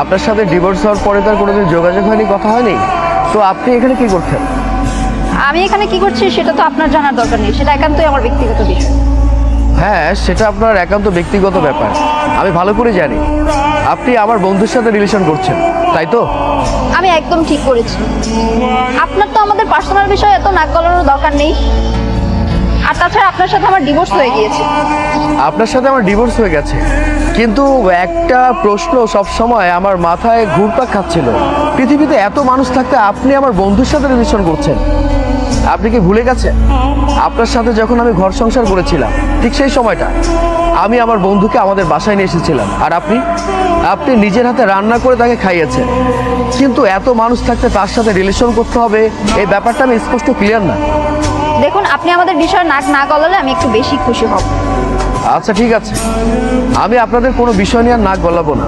আপনার সাথে ডিভোর্স হওয়ার পরে তার কোনোদিন যোগাযোগ হয়নি, কথা হয়নি, তো আপনি এখানে কি করছেন? আমি এখানে কি করছি সেটা তো আপনার জানার দরকার নেই, সেটা একান্তই আমার ব্যক্তিগত বিষয়। হ্যাঁ, সেটা আপনার একান্ত ব্যক্তিগত ব্যাপার, আমি ভালো করে জানি। আপনি আমার বন্ধুর সাথে রিলেশন করছেন, তাই তো? আমি একদম ঠিক করেছি। আপনার তো আমাদের পার্সোনাল বিষয়ে এত নাক গলানোর দরকার নেই। আর তাছাড়া আপনার সাথে আমার ডিভোর্স হয়ে গিয়েছে। আপনার সাথে আমার ডিভোর্স হয়ে গেছে, কিন্তু একটা প্রশ্ন সব সময় আমার মাথায় ঘুরপাক খাচ্ছিল। পৃথিবীতে এত মানুষ থাকতে আপনি আমার বন্ধুর সাথে রিলেশন করছেন, আপনি কি ভুলে গেছেন আপনার সাথে যখন আমি ঘর সংসার করেছিলাম ঠিক সেই সময়টা আমি আমার বন্ধুকে আমাদের বাসায় নিয়ে এসেছিলাম, আর আপনি নিজের হাতে রান্না করে তাকে খাইয়েছেন। কিন্তু এত মানুষ থাকতে তার সাথে রিলেশন করতে হবে, এই ব্যাপারটা আমি স্পষ্ট ক্লিয়ার না। দেখুন, আপনি আমাদের বিষয়ে নাক না গলালে আমি একটু বেশি খুশি হব। আচ্ছা ঠিক আছে, আমি আপনাদের কোনো বিষয় নিয়ে আর নাক গলাবো না।